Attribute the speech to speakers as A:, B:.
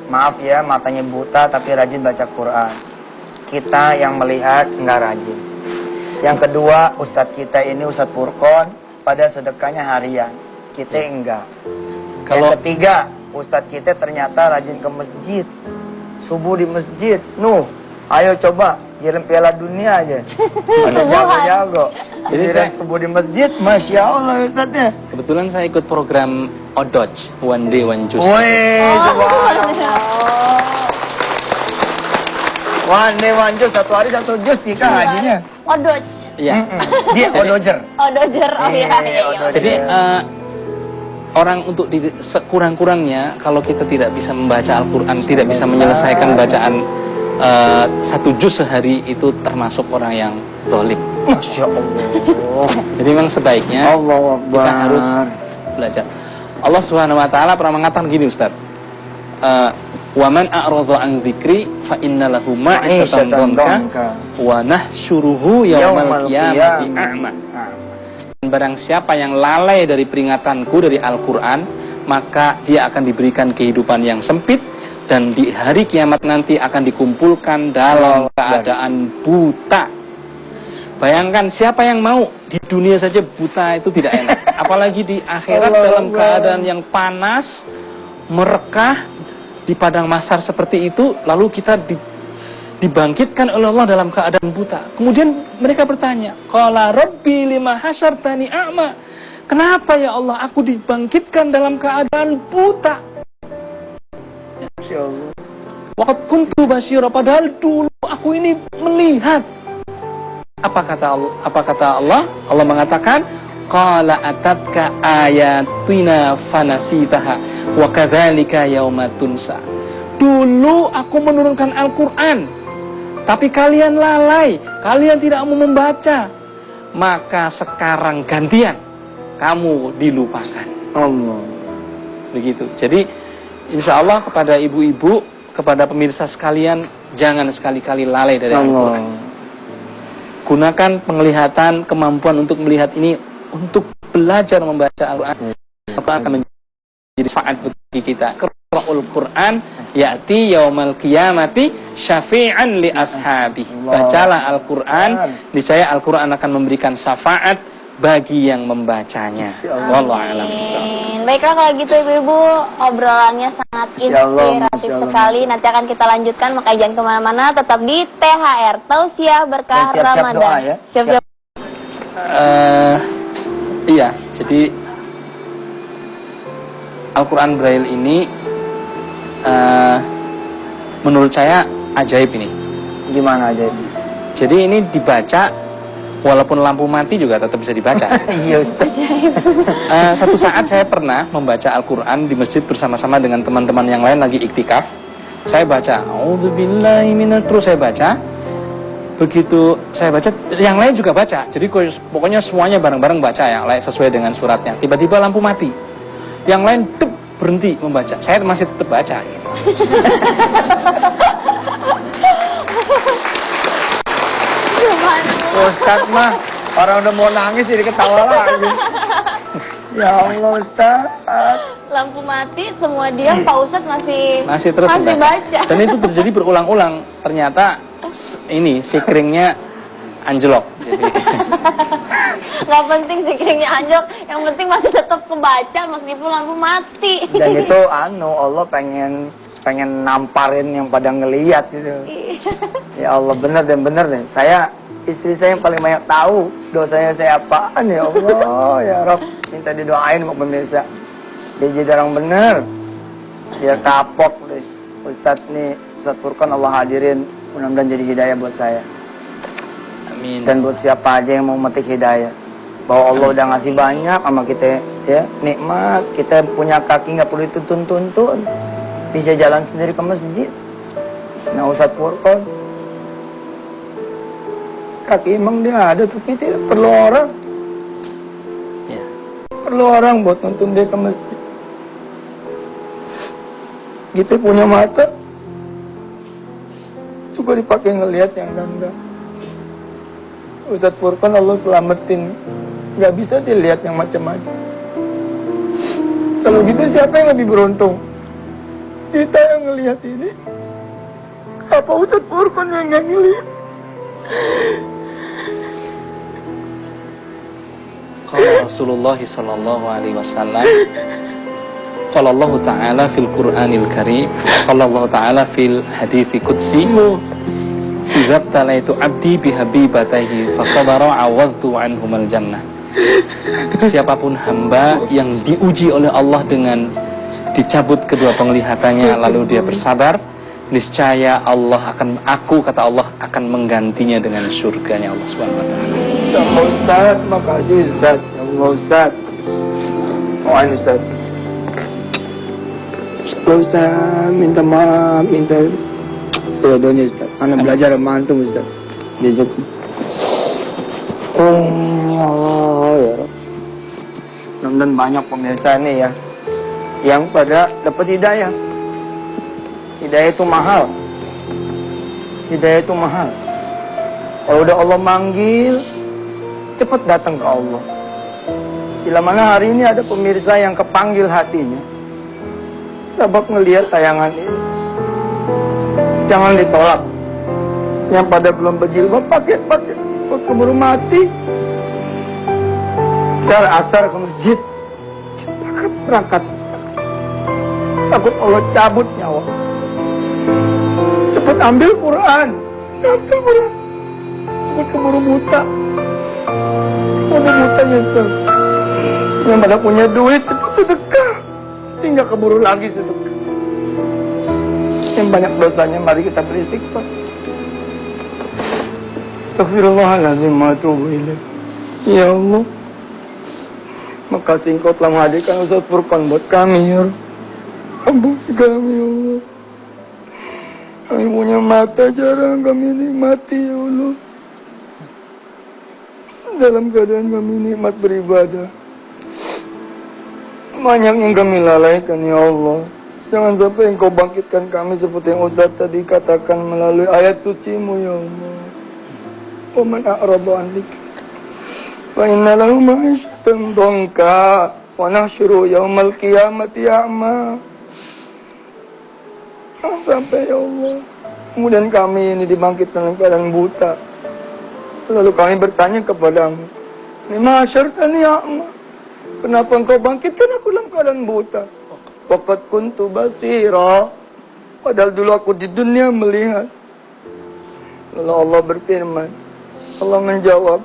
A: maaf ya, matanya buta tapi rajin baca Quran. Kita yang melihat nggak rajin. Yang kedua, Ustadz kita ini Ustadz Furqon pada sedekahnya harian. Kita enggak. Yang ketiga, Ustadz kita ternyata rajin ke masjid. Subuh di masjid. Nuh, ayo coba kirim Piala Dunia aja. Jago-jago. Jadi saya subuh di masjid, Masya Allah Ustadznya.
B: Kebetulan saya ikut program ODOJ, One Day One Juice.
A: Wih, One Day One Juice, satu hari satu jus jika hajinya.
C: ODOJ.
B: Iya.
A: Dia odojer.
C: Odojer, oh iya.
B: Jadi orang untuk sekurang-kurangnya kalau kita tidak bisa membaca Al-Quran, tidak bisa menyelesaikan bacaan satu juz sehari, itu termasuk orang yang zalim.
A: Masya Allah.
B: Jadi memang sebaiknya kita harus belajar. Allah Subhanahu Wa Taala pernah mengatakan gini, Ustaz. Wa man a'radha an dzikri fa inna lahu ma'isatan dhanka wa nahsyuruhu yaumal qiyamati a'ma. Barang siapa yang lalai dari peringatanku dari Al-Quran, maka dia akan diberikan kehidupan yang sempit, dan di hari kiamat nanti akan dikumpulkan dalam keadaan buta. Bayangkan siapa yang mau di dunia saja buta itu tidak enak, apalagi di akhirat dalam keadaan yang panas, merekah, di padang mahsyar seperti itu, lalu kita dibangkitkan oleh Allah dalam keadaan buta. Kemudian mereka bertanya, qala rabbi lima hasyartani a'ma. Kenapa ya Allah aku dibangkitkan dalam keadaan buta?
A: Insyaallah.
B: Waqad kuntu basyira, padahal dulu aku ini melihat. Apa kata Allah? Allah mengatakan, qala atatka ayatina fanasitaha wa kadzalika yauma tunsa. Dulu aku menurunkan Al-Quran, tapi kalian lalai, kalian tidak mau membaca. Maka sekarang gantian, kamu dilupakan.
A: Allah.
B: Begitu. Jadi insya Allah kepada ibu-ibu, kepada pemirsa sekalian, jangan sekali-kali lalai dari Al-Quran. Gunakan penglihatan, kemampuan untuk melihat ini untuk belajar membaca Al-Quran. Maka akan menjadi faat bagi kita. Qira'ul Quran ya'ti yaumal qiyamati syafi'an li ashabi. Bacalah Al-Quran, niscaya Al-Quran akan memberikan syafaat bagi yang membacanya. Wallahu a'lam.
C: Baiklah kalau gitu ibu-ibu, obrolannya sangat inspiratif sekali. Nanti akan kita lanjutkan, makanya jangan kemana-mana, tetap di THR Tausiah Berkah Ramadan. Siap-siap.
B: Iya, jadi Al-Quran Braille ini menurut saya ajaib ini.
A: Gimana ajaib?
B: Jadi ini dibaca walaupun lampu mati juga tetap bisa dibaca.
A: Iya Ustaz.
B: Satu saat saya pernah membaca Al-Quran di masjid bersama-sama dengan teman-teman yang lain lagi iktikaf. Saya baca, A'udzubillahi minal, terus saya baca. Begitu saya baca, yang lain juga baca. Jadi pokoknya semuanya bareng-bareng baca ya, sesuai dengan suratnya. Tiba-tiba lampu mati. Yang lain berhenti membaca. Saya masih tetap baca. Gitu.
A: Ustaz mah orang udah mau nangis jadi ketawa lagi. Ya Allah Ustaz.
C: Lampu mati, semua diam, Pak Ustaz masih
B: terus
C: baca.
B: Dan itu terjadi berulang-ulang. Ternyata ini sikringnya anjlok.
C: Gak penting sikringnya anjlok, yang penting masih tetap kebaca meskipun lampu mati.
A: Dan itu Allah pengen namparin yang pada ngelihat gitu. Ya Allah, bener deh. Istri saya yang paling banyak tahu dosanya saya apaan, ya Allah. Ya Rabb, minta didoain sama pemirsa. Dia jadi orang bener. Dia kapok deh. Ustaz Furqon Allah hadirin, mudah-mudahan jadi hidayah buat saya.
B: Amin.
A: Dan buat siapa aja yang mau metik hidayah, bahwa Allah udah ngasih banyak sama kita ya, nikmat. Kita punya kaki nggak perlu dituntun-tuntun, bisa jalan sendiri ke masjid. Nah Ustaz Furqon, kaki emang dia ada, tapi tidak perlu orang
B: ya.
A: Perlu orang buat nuntun dia ke masjid. Kita punya mata coba dipakai ngelihat yang enggak. Ustaz Furqon Allah selamatin, nggak bisa dilihat yang macam-macam. Kalau gitu siapa yang lebih beruntung? Kita yang ngelihat ini. Apa Ustaz Furqan yang nggak ngelihat?
B: Qala Rasulullah sallallahu alaihi wasallam, qala Allah Ta'ala fil Qur'anil Karim, qala Allah Ta'ala fil hadithi qudsi, idza talaitu abdi bihabibatihi fasabara awadtu anhumal jannah. Siapapun hamba yang diuji oleh Allah dengan dicabut kedua penglihatannya lalu dia bersabar, niscaya Allah akan, kata Allah, akan menggantinya dengan surganya Allah Subhanahu wa taala.
A: Sama Ustaz, makasih Ustaz. Ya Allah Ustaz. Mohon Ustaz. Ustaz, minta maaf, minta doanya Ustaz. Anak belajar sama antum Ustaz. Besok. Oh ya Allah ya Rabb. Mudah-mudahan banyak pemirsa nih ya yang pada dapat hidayah. Hidayah itu mahal. Hidayah itu mahal. Kalau udah Allah manggil, cepat datang ke Allah. Bila mana hari ini ada pemirsa yang kepanggil hatinya, sebab ngelihat tayangan ini, jangan ditolak. Yang pada belum berjilbab, pakai. Keburu mati. Dar asar ke masjid, berangkat. Takut Allah cabut nyawa. Cepat ambil Quran. Takut keburu buta. Keburu buta nyesel. Yang pada punya duit cepat sedekah. Tinggal keburu lagi sedekah. Yang banyak dosanya mari kita beristighfar. Astagfirullahaladzim wa atubu ilaih. Ya Allah, makasih Engkau telah menghadirkan Ustaz Furqan buat kami ya Allah. Ampuni kami ya Allah. Kami punya mata jarang kami nikmati ya Allah. Dalam keadaan kami nikmat beribadah, banyak yang kami lalaikan ya Allah. Jangan sampai Engkau bangkitkan kami seperti yang Ustaz tadi katakan melalui ayat suci-Mu ya Allah. Wa man a'rada an dzikri fa inna lahu ma'isyatan dhanka wa nahsyuru yaumal qiyamati a'ma. Sampai ya Allah, kemudian kami ini dibangkitkan dalam keadaan buta. Lalu kami bertanya kepadamu, lima asyartani a'ma, kenapa Engkau bangkitkan aku dalam keadaan buta? Waqad kuntu basira, padahal dulu aku di dunia melihat. Lalu Allah berfirman, Allah menjawab,